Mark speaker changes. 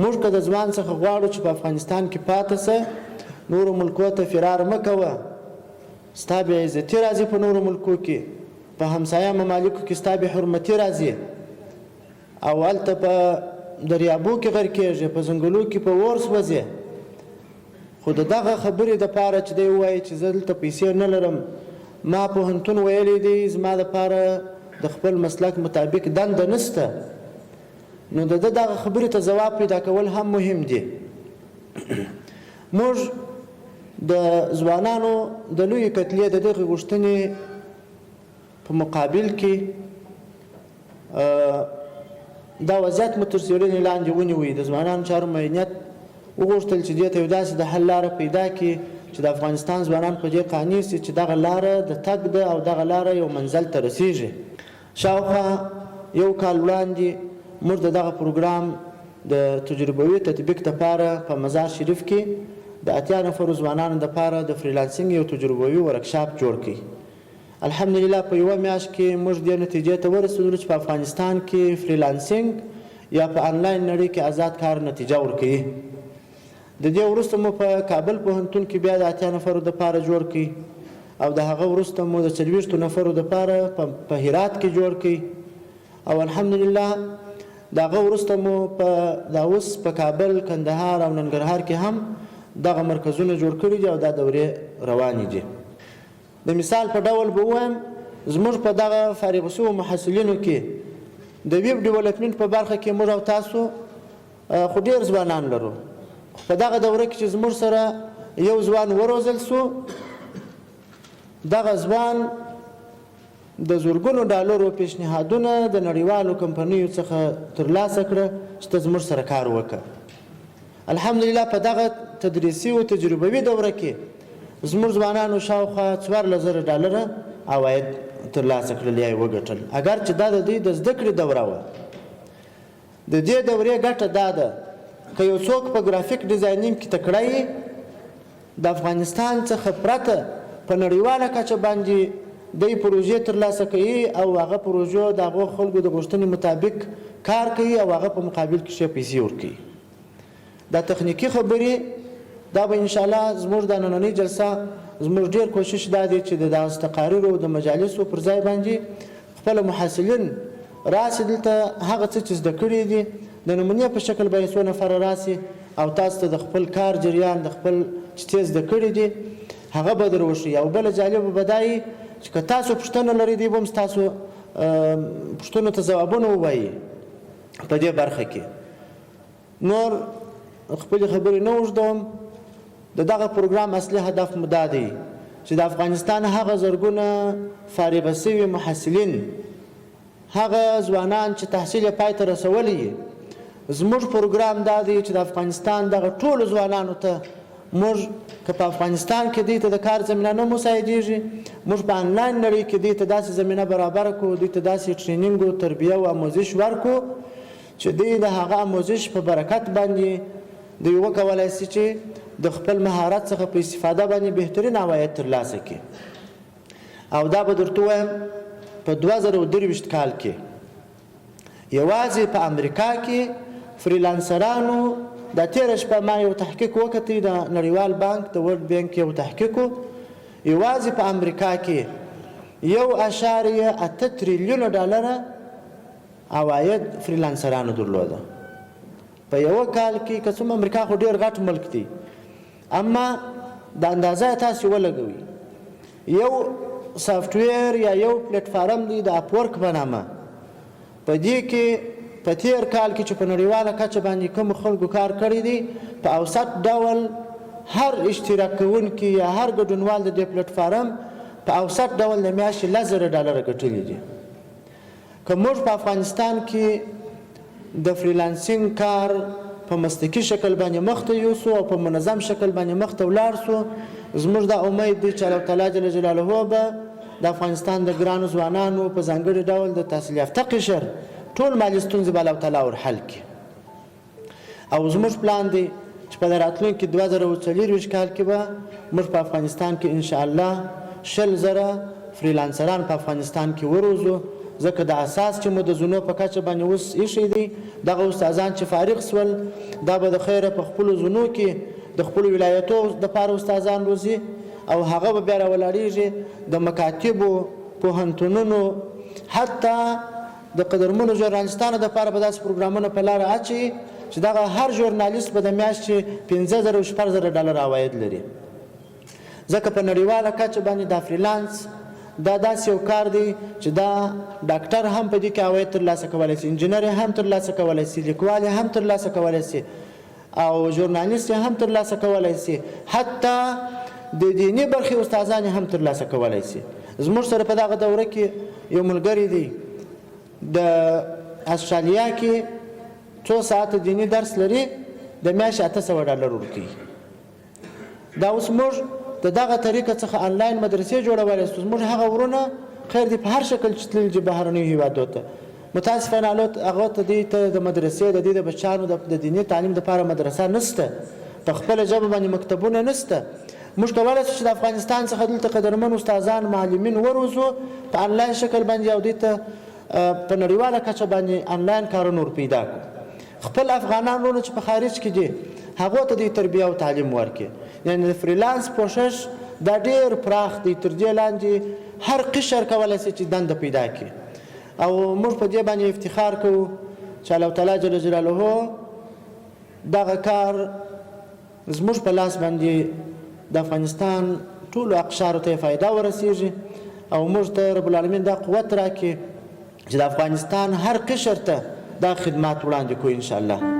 Speaker 1: موږ که د ځوان څخه غواړو چې په افغانستان کې پاتې شه، نورو ملکو ته فرار مه کوه. ستا بې عزتي راځي په نورو ملکو کې، په همسایه ممالکو کې ستا بې حرمتي راځي او هلته په دریابو کې غرقېږي، په ځنګلو کې په اور سوځې. خو د دغه خبرې دپاره چې دی ووایي چې زه دلته پیسې نه لرم، ما پوهنتون ویلی دی زما دپاره د خپل مسلک مطابق دنده نشته، نو د ده دغه خبرې ته ځواب پیدا کول هم مهم دي. موږ د ځوانانو د لویې کتلې د دغې غوښتنې په مقابل کې دا وضعیت مو تر څېړنې لاندې ونیوی. د ځوانانو چارو معینیت وغوښتل چې دې ته یو داسې د حل لاره پیدا کړي چې د افغانستان ځوانان په دې قانع شي چې دغه لاره د تګ ده او دغه لاره یو منزل ته رسیږي. شاوخوا یو کال وړاندې موږ د دغه پروګرام د تجربوي تطبیق لپاره په مزار شریف کې د 80 نفرو ځوانانو لپاره د فریلانسینګ یو تجربوي ورکشاپ جوړ کړي. الحمدلله په یوه میاشت کې موږ دې نتیجې ته ورسېدلو چې په افغانستان کې فریلانسینګ یا په آنلاین نړۍ کې آزاد کار نتیجه ورکوي. د دې وروسته مو په کابل پوهنتون کې بیا د 80 نفرو دپاره جوړ کړي او د هغه وروسته مو د 40 نفرو دپاره په هرات کې جوړ کړي او الحمدلله د هغه وروسته مو دا اوس په کابل، کندهار او ننګرهار کې هم دغه مرکزونه جوړ کړي دي او دا دورې روانې دي. د مثال په ډول به ووایم، زموږ په دغه فارغ شوو محصلینو کې د ویب ډیولپمنټ په برخه کې موږ او تاسو خو ډېر ځوانان لرو. په دغه دوره کې چې زموږ سره یو ځوان وروزل سو، دغه ځوان د زرګونو ډالرو پیشنهادونه د نړیوالو کمپنیو څخه ترلاسه کړه چې ته زموږ سره کار وکړه. الحمدلله په دغه تدریسي او تجربوي دوره کې زموږ ځوانانو شاوخوا 14,000 ډالره عواید ترلاسه کړل یا یې وګټل، اگر چې دا د دوی د زده کړې دوره وه. د دې دورې ګټه دا ده که یو څوک په ګرافیک ډیزاینینګ کې تکړه یي، د افغانستان څخه پرته په نړیواله کچه باندې دی پروژې ترلاسه کوي او هغه پروژو د هغو خلکو د غوښتنې مطابق کار کوي او هغه په مقابل کې ښې پیسې ورکوي. دا تخنیکي خبرې دا به انشاءالله زموږ د نننۍ جلسه زموږ ډېر کوشش دا دی چې د دغه تقاریرو د مجالسو پر ځای باندې خپل محصلین راسي دلته هغه څه چې زده کړي دي د نمونې په شکل به یې څو نفره راسي او تاسو ته د خپل کار جریان د خپل چې څه زده کړي دي هغه به در وښیي. او بله جالبه به دا وي چې که تاسو پوښتنه لرئ دوی به هم ستاسو پوښتنو ته ځوابونه ووایي په دې برخه کې. نور خپلې خبرې نه اوږدوم. د دغه پروګرام اصلي هدف مو دا دی چې د افغانستان هغه زرګونه فارغه شوي محصلین، هغه ځوانان چې تحصیل یې پای ته رسولی، زموږ پروګرام دا دی چې د افغانستان دغه ټولو ځوانانو ته موږ که په افغانستان کې دوی ته د کار زمینه نه مساعدېږي، موږ په آنلاین نړۍ کې دوی ته داسې زمینه برابره کړو، دوی ته داسې ټرینینګ او تربیه او آموزش ورکړو چې دوی د هغه آموزش په برکت باندې دوی وکولی شي چې د خپل مهارت څخه په استفاده باندې بهترین عواید ترلاسه کړي. او دا به درته ووایم په 2023 کال کې یوازې په امریکا کې فریلانسرانو د تېره شپه ما یو تحقیق وکتی د نړیوال بانک د ورلد بانک یو تحقیق و، یوازې په امریکا کې 1.8 تریلیون ډالره عواید فریلانسرانو درلوده په یوه کال کې. که څوم امریکا خو ډېر غټ ملک دی، اما د اندازه تاسې ولګوئ یو سافټویر یا یو پلیټفارم دی د اپورک په نامه، په دې کې په تېر کال کې چې په نړیواله کچه باندې کوم خلکو کار کړی دی په اوسط ډول هر اشتراک کوونکي یا هر ګډونوال د دې پلیټفارم په اوسط ډول د میاشتې 10,000 ډالره ګټلي دي. که موږ په افغانستان کې د فریلانسینګ کار په مسلکي شکل باندې مخ ته یوسو او په منظم شکل باندې مخ ته ولاړ سو، زموږ دا امید دی چې الله تعالی جل جلاله به د افغانستان د ګرانو ځوانانو په ځانګړي ډول د تحصیل یافته قشر ټول مالي ستونزې به الله تعالی ورحل کړي. او زموږ پلان دی چې په راتلونکي 2024 کال کې به موږ په افغانستان کې انشاءالله 100,000 فریلانسران په افغانستان کې وروزو ځکه د اساس چې مو د زونو په کچه باندې اوس ایښی دی، دغه استادان چې فارغ سول دا به د خیره په خپلو زونو کې د خپلو ولایتو دپاره استادان روزي او هغه به بیا راولاړېږي د مکاتبو، پوهنتونونو، حتی د قدرمنو ژورنالستانو دپاره به داسې پروګرامونه په لاره اچوي چې دغه هر ژورنالیست به د میاشتې 50,000 او 6,000 ډالر عواید لري. ځکه په نړیواله کچه باندې دا فریلانس دا داسې یو کار دی چې دا ډاکټر هم په دې کې عواید ترلاسه کولی شي، انجینر هم ترلاسه کولی شي، لیکوال هم ترلاسه کولی شي او ژورنالیست هم ترلاسه کولی شي، حتی د دیني برخې استادان هم ترلاسه کولی شي. زموږ سره په دغه دوره کې یو ملګری دی د استرالیا کې 2 ساعته دیني درس لري، د میاشتې 800 ډالر ورکوي. دا اوس موږ د دغه طریقه څخه آنلاین مدرسې جوړولی شو. زموږ هغه ورونه خیر دی په هر شکل چې تللي دي بهرنیو هیوادو ته، متاسفانه هغه ته دې ته د مدرسې د دې د بچیانو د دیني تعلیم دپاره مدرسه نشته، په خپله ژبه باندې مکتبونه نشته. موږ کولی شو چې د افغانستان څخه دلته قدرمن استادان معلمین وروزو په آنلاین شکل باندې او دې ته په نړیواله کچه باندې آنلاین کارونه ور پیدا کړو. خپل افغانان ورونه چې په خارج کې دي هغو ته دې تربیه او تعلیم ورکړي. یعنې د فریلانس کوشش دا ډېر پراخ دی، تر دې لاندې هر قشر کولی شي چې دنده پیدا کړي او موږ په دې باندې افتخار کوو چې الله تعالی جل جلاله دغه کار زموږ په لاس باندې د افغانستان ټولو اقشارو ته فایده ورسیږي او موږ ته رب العالمین دا قوت راکړي چې د افغانستان هر قشر ته دا خدمات وړاندې کوو انشاءالله.